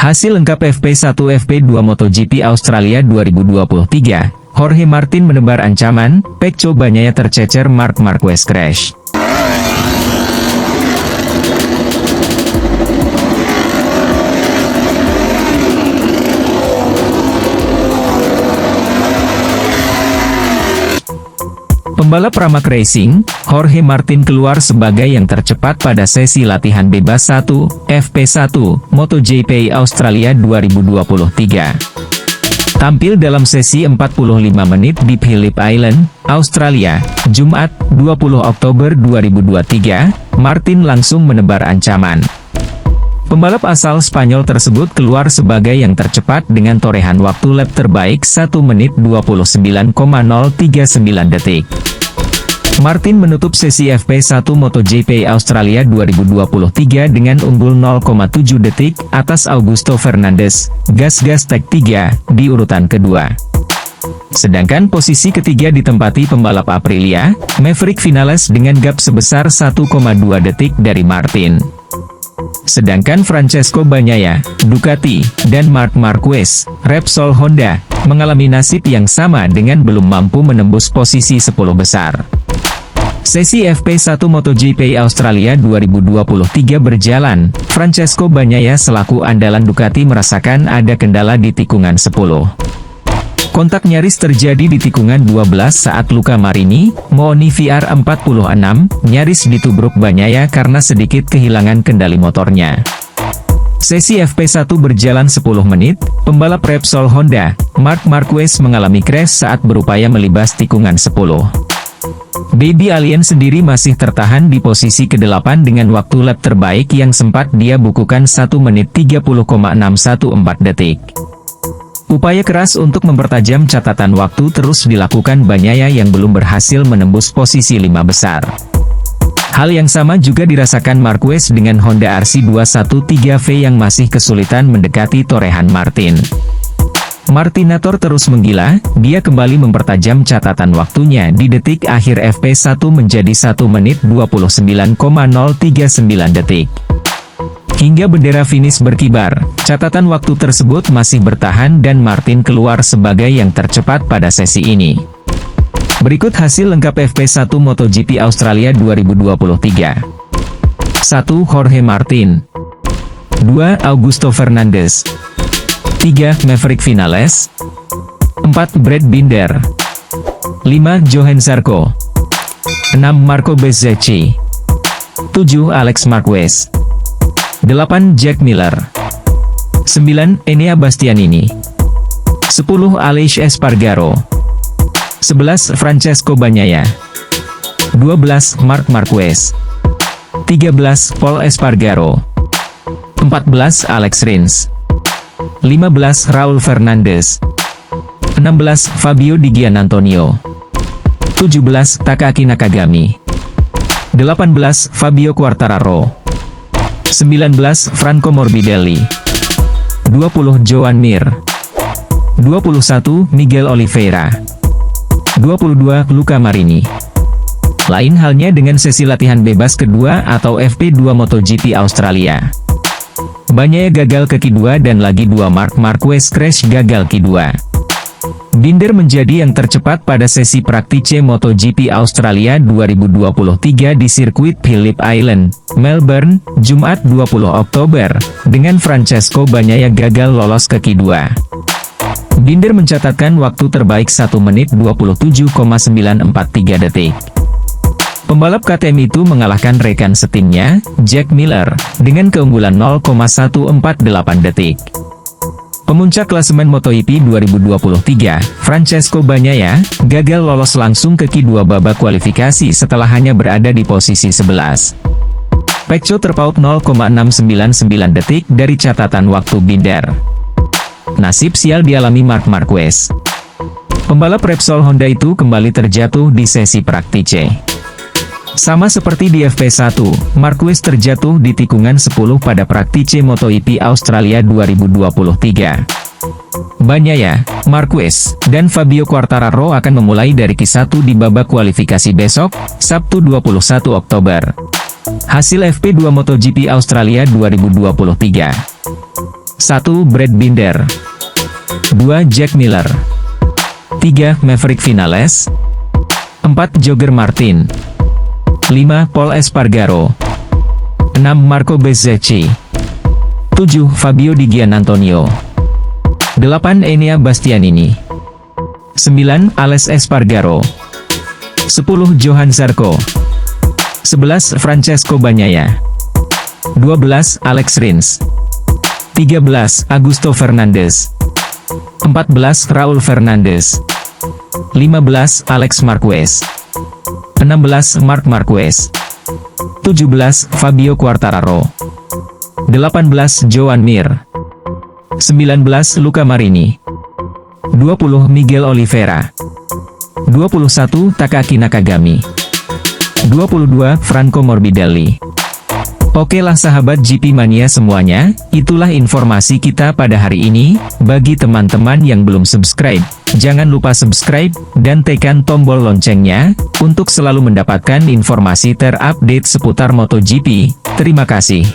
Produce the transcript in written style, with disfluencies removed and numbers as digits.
Hasil lengkap FP1 FP2 MotoGP Australia 2023, Jorge Martin menebar ancaman, Pecco Bagnaia tercecer Marc Marquez crash. Pembalap Pramac Racing, Jorge Martin keluar sebagai yang tercepat pada sesi latihan bebas 1, FP1, MotoGP Australia 2023. Tampil dalam sesi 45 menit di Phillip Island, Australia, Jumat, 20 Oktober 2023, Martin langsung menebar ancaman. Pembalap asal Spanyol tersebut keluar sebagai yang tercepat dengan torehan waktu lap terbaik 1 menit 29,039 detik. Martin menutup sesi FP1 MotoGP Australia 2023 dengan unggul 0,7 detik atas Augusto Fernandes, gas tag 3, di urutan kedua. Sedangkan posisi ketiga ditempati pembalap Aprilia, Maverick Vinales dengan gap sebesar 1,2 detik dari Martin. Sedangkan Francesco Bagnaia, Ducati, dan Marc Marquez, Repsol Honda, mengalami nasib yang sama dengan belum mampu menembus posisi 10 besar. Sesi FP1 MotoGP Australia 2023 berjalan, Francesco Bagnaia selaku andalan Ducati merasakan ada kendala di tikungan 10. Kontak nyaris terjadi di tikungan 12 saat Luca Marini, Mooni VR46, nyaris ditubruk Bagnaia karena sedikit kehilangan kendali motornya. Sesi FP1 berjalan 10 menit, pembalap Repsol Honda, Marc Marquez mengalami crash saat berupaya melibas tikungan 10. Baby Alien sendiri masih tertahan di posisi ke-8 dengan waktu lap terbaik yang sempat dia bukukan 1 menit 30,614 detik. Upaya keras untuk mempertajam catatan waktu terus dilakukan Bagnaia yang belum berhasil menembus posisi 5 besar. Hal yang sama juga dirasakan Marquez dengan Honda RC213V yang masih kesulitan mendekati torehan Martin. Martinator terus menggila, dia kembali mempertajam catatan waktunya di detik akhir FP1 menjadi 1 menit 29,039 detik. Hingga bendera finish berkibar, catatan waktu tersebut masih bertahan dan Martin keluar sebagai yang tercepat pada sesi ini. Berikut hasil lengkap FP1 MotoGP Australia 2023. 1. Jorge Martin. 2. Augusto Fernandes. 3. Maverick Vinales. 4. Brad Binder. 5. Johann Zarco. 6. Marco Bezzecchi. 7. Alex Marquez. 8. Jack Miller. 9. Enea Bastianini. 10. Aleix Espargaro. 11. Francesco Bagnaia. 12. Marc Marquez. 13. Pol Espargaro. 14. Alex Rins. 15. Raul Fernandez. 16. Fabio Di Giannantonio. 17. Takaaki Nakagami. 18. Fabio Quartararo. 19. Franco Morbidelli. 20. Joan Mir. 21. Miguel Oliveira. 22. Luca Marini. Lain halnya dengan sesi latihan bebas kedua atau FP2 MotoGP Australia. Bagnaia gagal ke Q2 dan lagi 2 Marc Marquez crash gagal Q2. Binder menjadi yang tercepat pada sesi praktice MotoGP Australia 2023 di sirkuit Phillip Island, Melbourne, Jumat 20 Oktober, dengan Francesco Bagnaia gagal lolos ke Q2. Binder mencatatkan waktu terbaik 1 menit 27,943 detik. Pembalap KTM itu mengalahkan rekan setimnya, Jack Miller, dengan keunggulan 0,148 detik. Pemuncak klasemen MotoGP 2023, Francesco Bagnaia, gagal lolos langsung ke Q2 babak kualifikasi setelah hanya berada di posisi 11. Pecco terpaut 0,699 detik dari catatan waktu Binder. Nasib sial dialami Marc Marquez. Pembalap Repsol Honda itu kembali terjatuh di sesi praktice. Sama seperti di FP1, Marquez terjatuh di tikungan 10 pada praktice MotoGP Australia 2023. Bagnaia, Marquez, dan Fabio Quartararo akan memulai dari Q1 di babak kualifikasi besok, Sabtu 21 Oktober. Hasil FP2 MotoGP Australia 2023. 1. Brad Binder. 2. Jack Miller. 3. Maverick Vinales. 4. Jorge Martin. 5. Paul Espargaro. 6. Marco Bezzecchi. 7. Fabio Di Gianantonio. 8. Enea Bastianini. 9. Alex Espargaro. 10. Johan Zarco. 11. Francesco Bagnaia. 12. Alex Rins. 13. Augusto Fernandes. 14. Raul Fernandes. 15. Alex Marquez. 16. Marc Marquez. 17. Fabio Quartararo. 18. Joan Mir. 19. Luca Marini. 20. Miguel Oliveira. 21. Takaki Nakagami. 22. Franco Morbidelli. Oke lah sahabat GP Mania semuanya, itulah informasi kita pada hari ini. Bagi teman-teman yang belum subscribe, jangan lupa subscribe, dan tekan tombol loncengnya, untuk selalu mendapatkan informasi terupdate seputar MotoGP. Terima kasih.